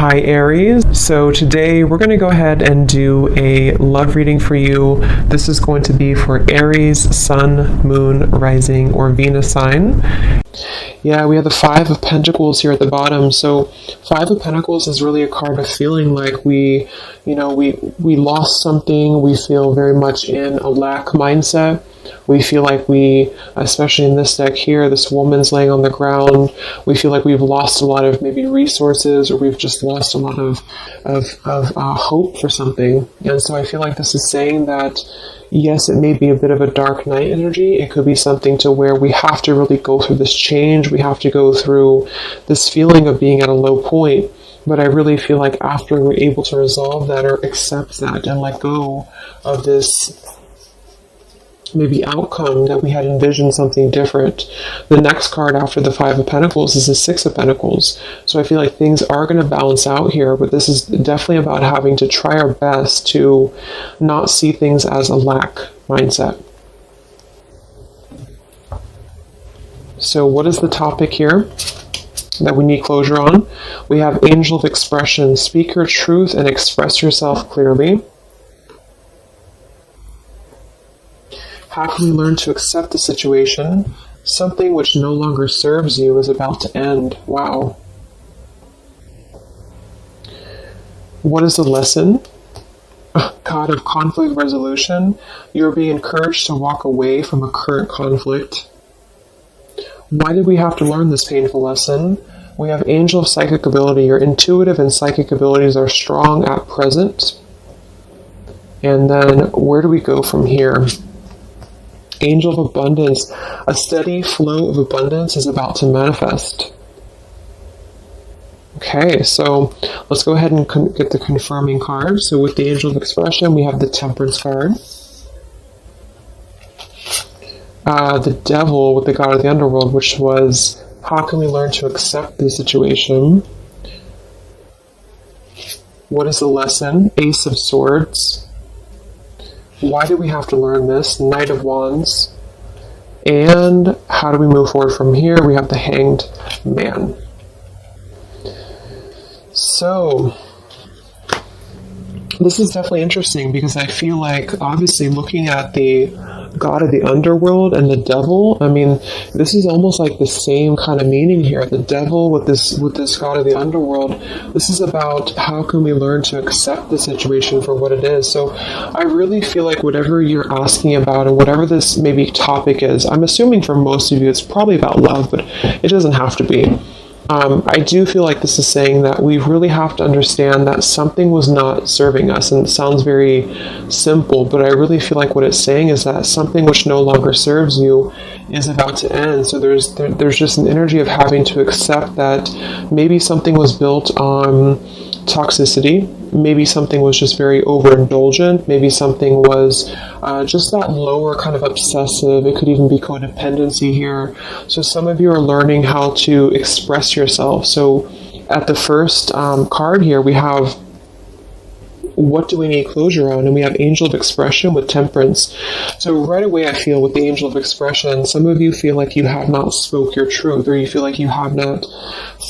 Hi Aries. So today we're going to go ahead and do a love reading for you. This is going to be for Aries, Sun, Moon, Rising, or Venus sign. Yeah, we have the Five of Pentacles here at the bottom. So Five of Pentacles is really a card of feeling like we lost something. We feel very much in a lack mindset. We feel like we, especially in this deck here, this woman's laying on the ground. We feel like we've lost a lot of maybe resources, or we've just lost a lot of hope for something. And so I feel like this is saying that, yes, it may be a bit of a dark night energy. It could be something to where we have to really go through this change. We have to go through this feeling of being at a low point. But I really feel like after we're able to resolve that or accept that and let go of this maybe outcome that we had envisioned something different. The next card after the Five of Pentacles is the Six of Pentacles. So I feel like things are going to balance out here, but this is definitely about having to try our best to not see things as a lack mindset. So what is the topic here that we need closure on? We have Angel of Expression. Speak your truth and express yourself clearly. How can we learn to accept the situation? Something which no longer serves you is about to end. Wow. What is the lesson? God of conflict resolution. You're being encouraged to walk away from a current conflict. Why did we have to learn this painful lesson? We have Angel of Psychic Ability. Your intuitive and psychic abilities are strong at present. And then where do we go from here? Angel of Abundance. A steady flow of abundance is about to manifest. Okay, so let's go ahead and get the confirming card. So with the Angel of Expression, we have the Temperance card. The Devil with the God of the Underworld, which was, how can we learn to accept the situation? What is the lesson? Ace of Swords. Why do we have to learn this? Knight of Wands. And how do we move forward from here? We have the Hanged Man. So this is definitely interesting because I feel like, obviously, looking at the God of the Underworld and the Devil, I mean, this is almost like the same kind of meaning here. The Devil with this God of the Underworld, this is about how can we learn to accept the situation for what it is. So I really feel like whatever you're asking about and whatever this maybe topic is, I'm assuming for most of you it's probably about love, but it doesn't have to be. I do feel like this is saying that we really have to understand that something was not serving us, and it sounds very simple, but I really feel like what it's saying is that something which no longer serves you is about to end. So there's just an energy of having to accept that maybe something was built on toxicity, maybe something was just very overindulgent, maybe something was just that lower kind of obsessive. It could even be codependency here. So some of you are learning how to express yourself. So at the first card here, we have what do we need closure on? And we have Angel of Expression with Temperance. So right away I feel with the Angel of Expression, some of you feel like you have not spoke your truth, or you feel like you have not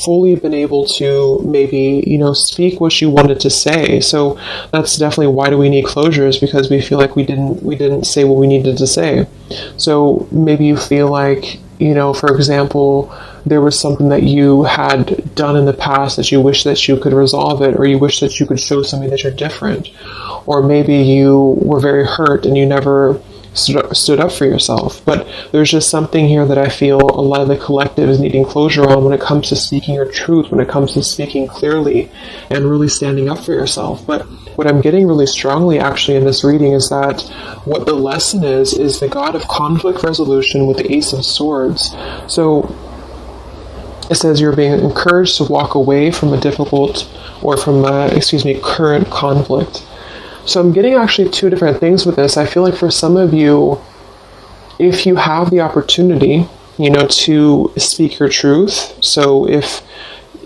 fully been able to maybe, speak what you wanted to say. So that's definitely why do we need closure, is because we feel like we didn't say what we needed to say. So maybe you feel like, for example, there was something that you had done in the past that you wish that you could resolve it, or you wish that you could show something that you're different. Or maybe you were very hurt and you never stood up for yourself. But there's just something here that I feel a lot of the collective is needing closure on when it comes to speaking your truth, when it comes to speaking clearly and really standing up for yourself. But what I'm getting really strongly actually in this reading is that what the lesson is the God of conflict resolution with the Ace of Swords. So it says you're being encouraged to walk away from a difficult, or from current conflict. So I'm getting actually two different things with this. I feel like for some of you, if you have the opportunity, to speak your truth. So if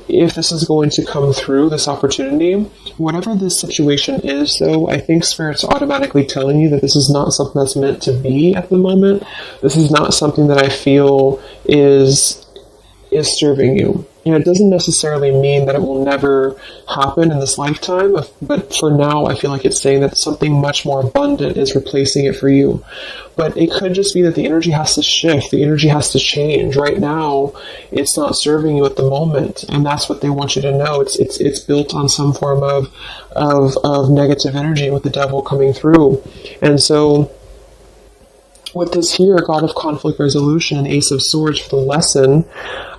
this is going to come through, this opportunity, whatever this situation is, though, I think Spirit's automatically telling you that this is not something that's meant to be at the moment. This is not something that I feel is serving you. And it doesn't necessarily mean that it will never happen in this lifetime, but for now, I feel like it's saying that something much more abundant is replacing it for you. But it could just be that the energy has to shift, the energy has to change. Right now, it's not serving you at the moment, and that's what they want you to know. It's built on some form of negative energy with the devil coming through, and so with this here, God of Conflict Resolution and Ace of Swords for the lesson,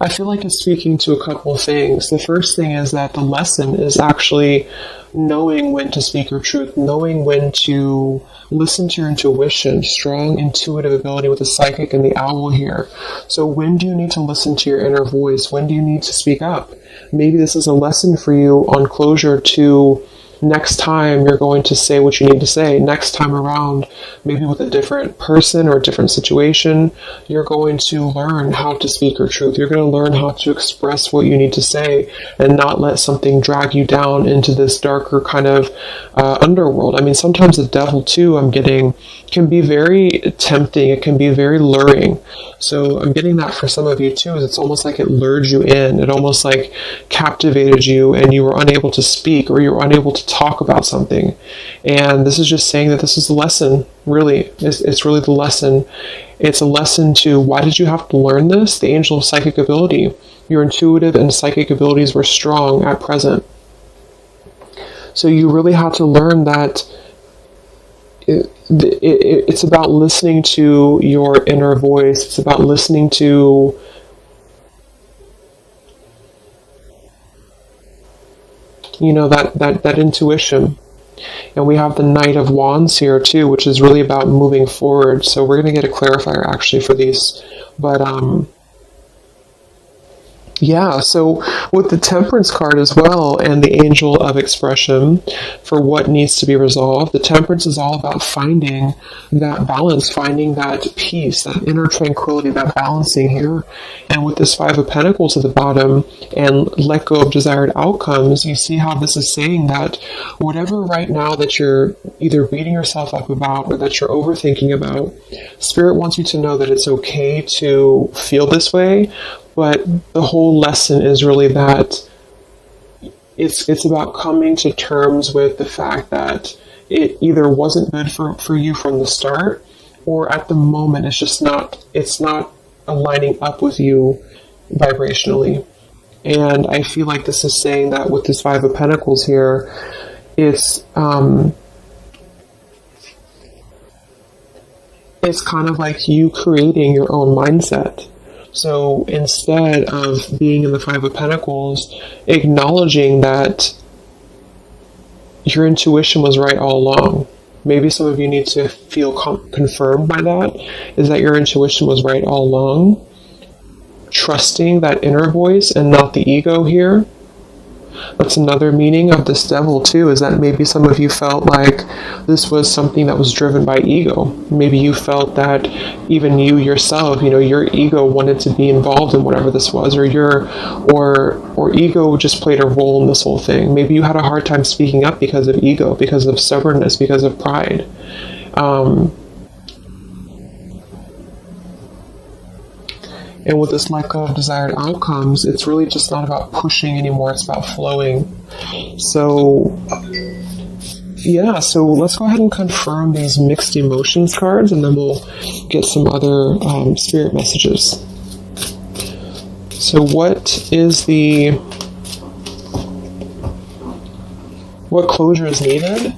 I feel like it's speaking to a couple of things. The first thing is that the lesson is actually knowing when to speak your truth, knowing when to listen to your intuition, strong intuitive ability with the psychic and the owl here. So when do you need to listen to your inner voice? When do you need to speak up? Maybe this is a lesson for you on closure to next time you're going to say what you need to say. Next time around, maybe with a different person or a different situation, you're going to learn how to speak your truth. You're going to learn how to express what you need to say and not let something drag you down into this darker kind of underworld. I mean, sometimes the devil too, I'm getting, can be very tempting. It can be very luring. So I'm getting that for some of you too, is it's almost like it lured you in. It almost like captivated you and you were unable to speak or you were unable to talk about something. And this is just saying that this is the lesson, really. It's really the lesson. It's a lesson to why did you have to learn this? The angel of psychic ability. Your intuitive and psychic abilities were strong at present. So you really had to learn that it's about listening to your inner voice. It's about listening to that intuition. And we have the Knight of Wands here too, which is really about moving forward. So we're going to get a clarifier actually for these. But yeah, so with the Temperance card as well and the Angel of Expression for what needs to be resolved, the Temperance is all about finding that balance, finding that peace, that inner tranquility, that balancing here. And with this Five of Pentacles at the bottom and let go of desired outcomes, you see how this is saying that whatever right now that you're either beating yourself up about or that you're overthinking about, Spirit wants you to know that it's okay to feel this way. But the whole lesson is really that it's about coming to terms with the fact that it either wasn't good for you from the start, or at the moment it's not aligning up with you vibrationally. And I feel like this is saying that with this Five of Pentacles here, it's kind of like you creating your own mindset. So instead of being in the Five of Pentacles, acknowledging that your intuition was right all along. Maybe some of you need to feel confirmed by that, is that your intuition was right all along. Trusting that inner voice and not the ego here. That's another meaning of this devil too, is that maybe some of you felt like this was something that was driven by ego. Maybe you felt that even you yourself, your ego wanted to be involved in whatever this was, or ego just played a role in this whole thing. Maybe you had a hard time speaking up because of ego, because of stubbornness, because of pride. And with this let go of desired outcomes, it's really just not about pushing anymore, it's about flowing. So, yeah, so let's go ahead and confirm these mixed emotions cards, and then we'll get some other spirit messages. So what closure is needed?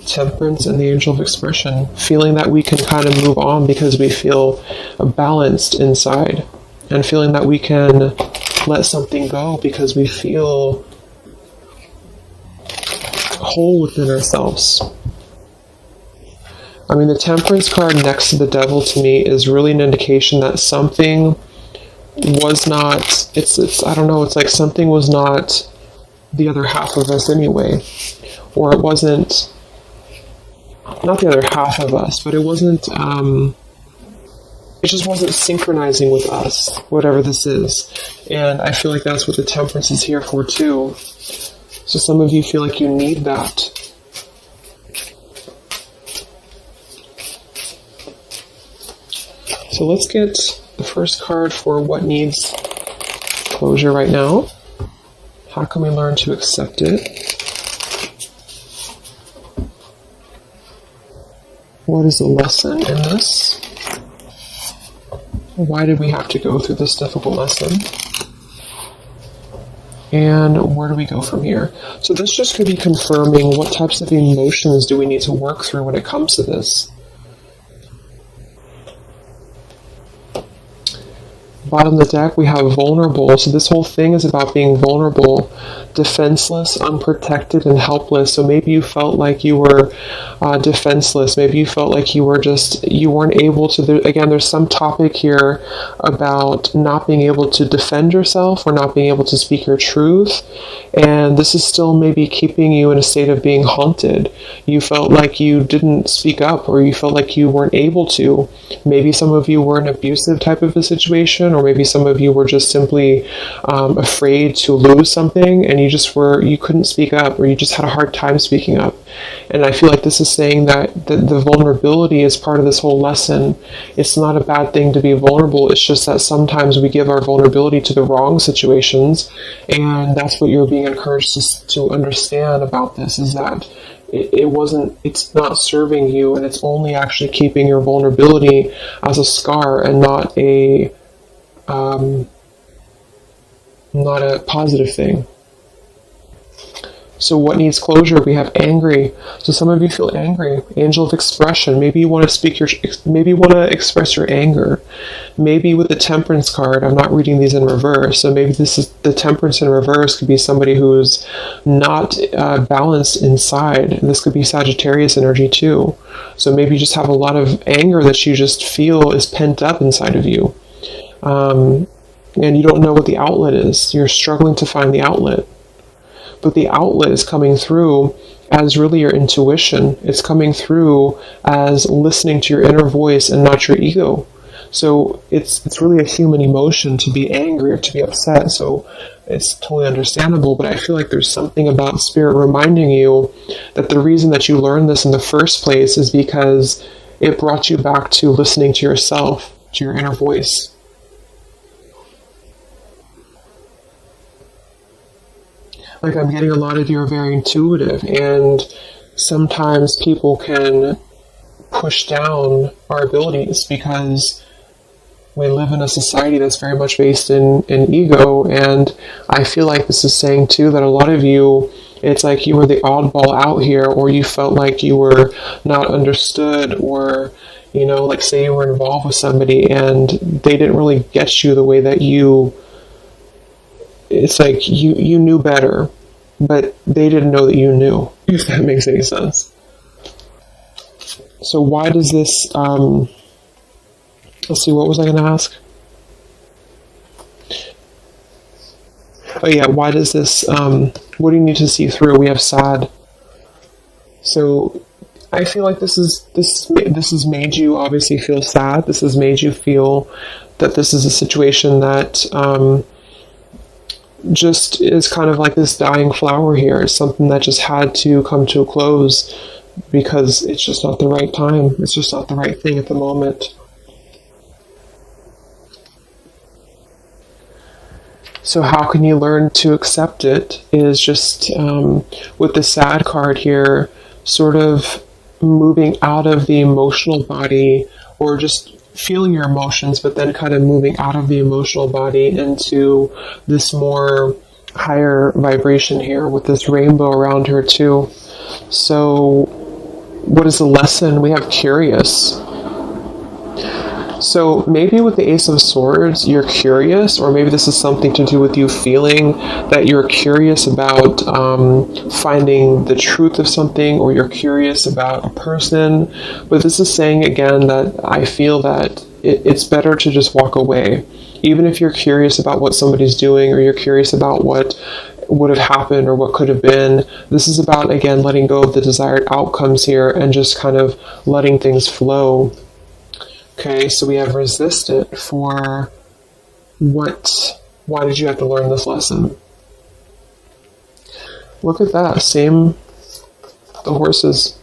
Temperance and the Angel of Expression, feeling that we can kind of move on because we feel balanced inside, and feeling that we can let something go because we feel whole within ourselves. I mean, the Temperance card next to the Devil to me is really an indication that something was not, I don't know, it's like something was not the other half of us anyway, or it wasn't, not the other half of us, but it wasn't, it just wasn't synchronizing with us, whatever this is. And I feel like that's what the Temperance is here for too. So some of you feel like you need that. So let's get the first card for what needs closure right now? How can we learn to accept it? What is the lesson in this? Why did we have to go through this difficult lesson? And where do we go from here? So this just could be confirming what types of emotions do we need to work through when it comes to this. Bottom of the deck, we have vulnerable. So this whole thing is about being vulnerable, defenseless, unprotected, and helpless. So maybe you felt like you were defenseless. Maybe you felt like you weren't able to. Again, there's some topic here about not being able to defend yourself or not being able to speak your truth. And this is still maybe keeping you in a state of being haunted. You felt like you didn't speak up, or you felt like you weren't able to. Maybe some of you were in an abusive type of a situation, or maybe some of you were just simply afraid to lose something, and you couldn't speak up, or you just had a hard time speaking up. And I feel like this is saying that the vulnerability is part of this whole lesson. It's not a bad thing to be vulnerable. It's just that sometimes we give our vulnerability to the wrong situations, and that's what you're being encouraged to understand about this, is that it's not serving you, and it's only actually keeping your vulnerability as a scar and not a positive thing. So what needs closure? We have angry. So some of you feel angry. Angel of expression. Maybe you want to express your anger. Maybe with the Temperance card, I'm not reading these in reverse. So maybe this is the Temperance in reverse. Could be somebody who's not balanced inside. And this could be Sagittarius energy too. So maybe you just have a lot of anger that you just feel is pent up inside of you. And you don't know what the outlet is. You're struggling to find the outlet. But the outlet is coming through as really your intuition. It's coming through as listening to your inner voice and not your ego. So it's really a human emotion to be angry or to be upset. So it's totally understandable. But I feel like there's something about Spirit reminding you that the reason that you learned this in the first place is because it brought you back to listening to yourself, to your inner voice. Like, I'm getting a lot of you are very intuitive, and sometimes people can push down our abilities because we live in a society that's very much based in ego. And I feel like this is saying too that a lot of you, it's like you were the oddball out here, or you felt like you were not understood, or like say you were involved with somebody and they didn't really get you the way that it's like you knew better, but they didn't know that you knew, if that makes any sense. So why does this, let's see, what was I going to ask? Oh yeah, why does this, what do you need to see through? We have sad. So I feel like this has made you obviously feel sad. This has made you feel that this is a situation that, just is kind of like this dying flower here. It's something that just had to come to a close because it's just not the right time. It's just not the right thing at the moment. So how can you learn to accept it is just with the sad card here, sort of moving out of the emotional body, or just feeling your emotions, but then kind of moving out of the emotional body into this more higher vibration here with this rainbow around her too. So what is the lesson? We have curious. So maybe with the Ace of Swords, you're curious, or maybe this is something to do with you feeling that you're curious about finding the truth of something, or you're curious about a person. But this is saying again that I feel that it's better to just walk away. Even if you're curious about what somebody's doing, or you're curious about what would have happened or what could have been, this is about, again, letting go of the desired outcomes here and just kind of letting things flow. Okay, so we have resistant for why did you have to learn this lesson? Look at that, same, the horses.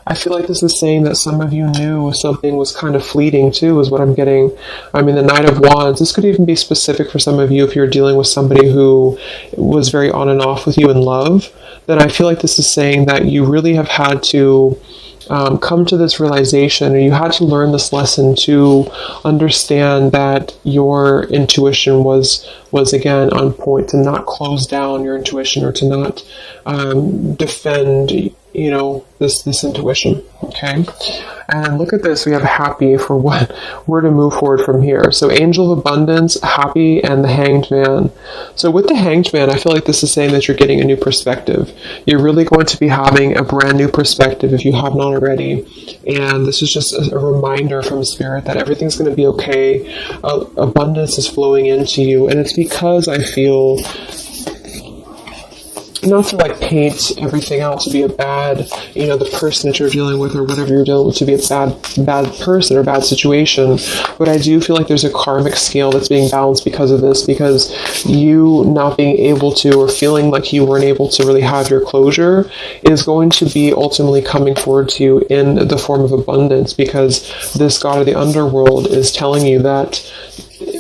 I feel like this is saying that some of you knew something was kind of fleeting too, is what I'm getting. I mean, the Knight of Wands, this could even be specific for some of you if you're dealing with somebody who was very on and off with you in love. Then I feel like this is saying that you really have had to come to this realization, or you had to learn this lesson to understand that your intuition was again on point, to not close down your intuition, or to not defend, you know, this intuition. Okay, and look at this. We have happy for what we're to move forward from here. So angel of abundance, happy, and the hanged man. So with the hanged man, I feel like this is saying that you're getting a new perspective. You're really going to be having a brand new perspective if you have not already. And this is just a reminder from spirit that everything's going to be okay. Abundance is flowing into you, and it's because I feel, not to like paint everything out to be a bad, you know, the person that you're dealing with or whatever you're dealing with to be a bad person or bad situation, but I do feel like there's a karmic scale that's being balanced because of this, because you not being able to, or feeling like you weren't able to really have your closure, is going to be ultimately coming forward to you in the form of abundance, because this god of the underworld is telling you that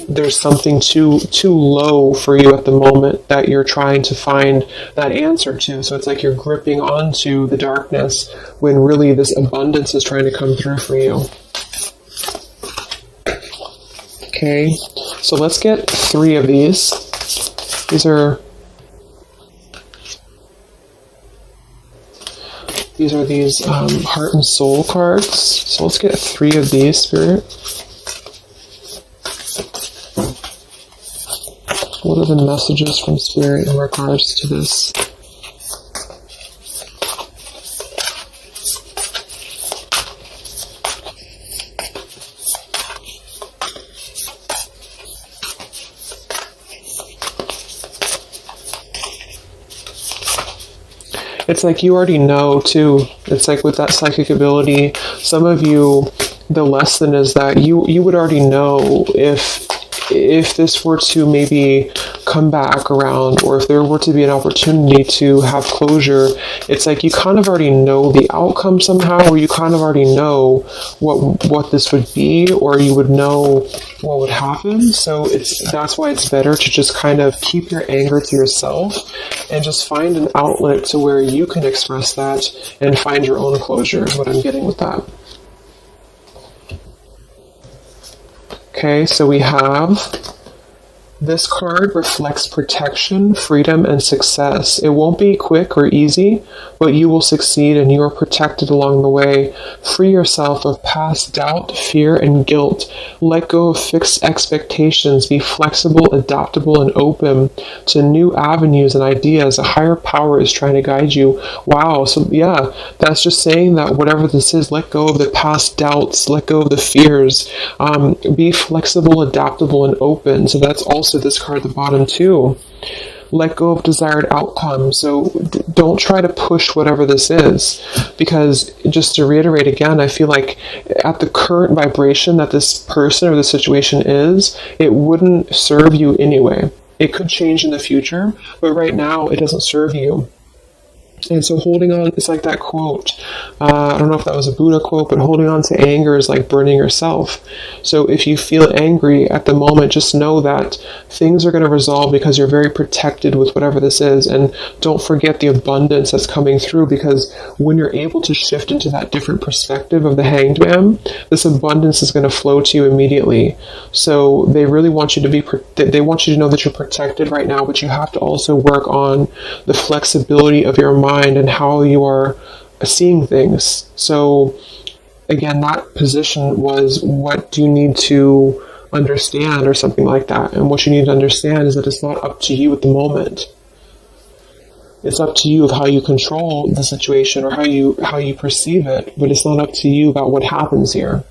there's something too low for you at the moment that you're trying to find that answer to. So it's like you're gripping onto the darkness when really this abundance is trying to come through for you. Okay, so let's get 3 of these. These are heart and soul cards. So let's get 3 of these, Spirit. What are the messages from Spirit in regards to this? It's like you already know too. It's like with that psychic ability, some of you, the lesson is that you would already know if this were to maybe come back around, or if there were to be an opportunity to have closure. It's like you kind of already know the outcome somehow, or you kind of already know what this would be, or you would know what would happen. So that's why it's better to just kind of keep your anger to yourself and just find an outlet to where you can express that and find your own closure, is what I'm getting with that. Okay, so we have this card reflects protection, freedom, and success. It won't be quick or easy, but you will succeed and you are protected along the way. Free yourself of past doubt, fear, and guilt. Let go of fixed expectations. Be flexible, adaptable, and open to new avenues and ideas. A higher power is trying to guide you. Wow, so yeah, that's just saying that whatever this is, let go of the past doubts, let go of the fears. Be flexible, adaptable, and open. So that's also this card at the bottom too. Let go of desired outcomes. So don't try to push whatever this is, because just to reiterate again, I feel like at the current vibration that this person or the situation is, it wouldn't serve you anyway. It could change in the future, but right now it doesn't serve you. And so holding on, it's like that quote, I don't know if that was a Buddha quote, but holding on to anger is like burning yourself. So if you feel angry at the moment, just know that things are going to resolve because you're very protected with whatever this is. And don't forget the abundance that's coming through, because when you're able to shift into that different perspective of the Hanged Man, this abundance is going to flow to you immediately. So they really want you to they want you to know that you're protected right now, but you have to also work on the flexibility of your mind and how you are seeing things. So again, that position was, what do you need to understand, or something like that. And what you need to understand is that it's not up to you at the moment. It's up to you of how you control the situation, or how you perceive it, but it's not up to you about what happens here.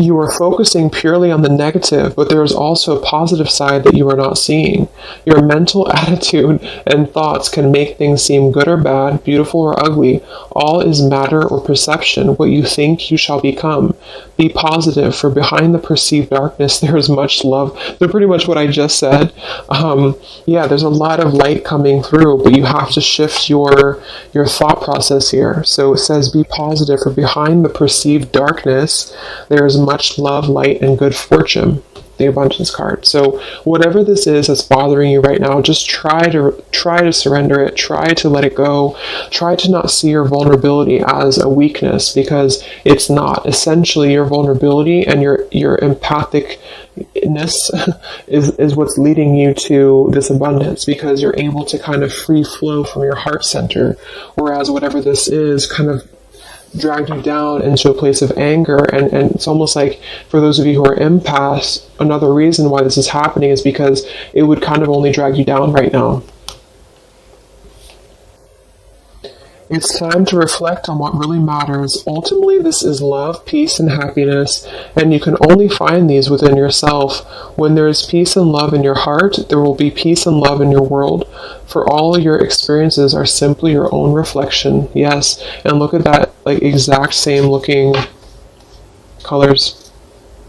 you are focusing purely on the negative, but there is also a positive side that you are not seeing. Your mental attitude and thoughts can make things seem good or bad, beautiful or ugly. All is matter or perception. What you think, you shall become. Be positive, for behind the perceived darkness, there is much love. So pretty much what I just said. Yeah, there's a lot of light coming through, but you have to shift your thought process here. So it says, be positive, for behind the perceived darkness, there is much love, light, and good fortune. The abundance card. So whatever this is that's bothering you right now, just try to surrender it, try to let it go, try to not see your vulnerability as a weakness, because it's not. Essentially, your vulnerability and your empathicness is what's leading you to this abundance, because you're able to kind of free flow from your heart center, whereas whatever this is kind of dragged you down into a place of anger. And it's almost like, for those of you who are empaths, another reason why this is happening is because it would kind of only drag you down right now. It's time to reflect on what really matters. Ultimately, this is love, peace, and happiness, and you can only find these within yourself. When there is peace and love in your heart, there will be peace and love in your world. For all your experiences are simply your own reflection. Yes, and look at that, like exact same looking colors.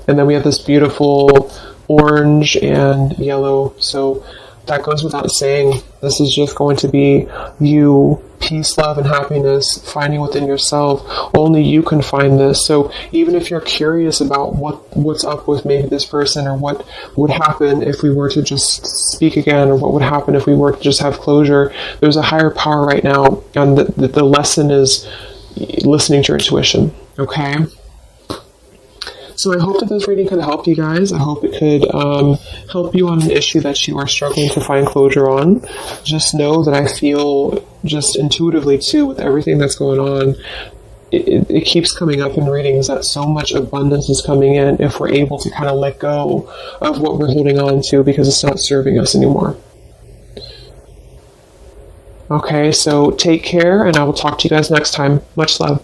And then we have this beautiful orange and yellow. So that goes without saying. This is just going to be you, peace, love, and happiness, finding within yourself. Only you can find this. So even if you're curious about what's up with maybe this person, or what would happen if we were to just speak again, or what would happen if we were to just have closure, there's a higher power right now, and the lesson is listening to your intuition. Okay? So I hope that this reading could help you guys. I hope it could help you on an issue that you are struggling to find closure on. Just know that I feel just intuitively too, with everything that's going on, it keeps coming up in readings that so much abundance is coming in if we're able to kind of let go of what we're holding on to, because it's not serving us anymore. Okay, so take care, and I will talk to you guys next time. Much love.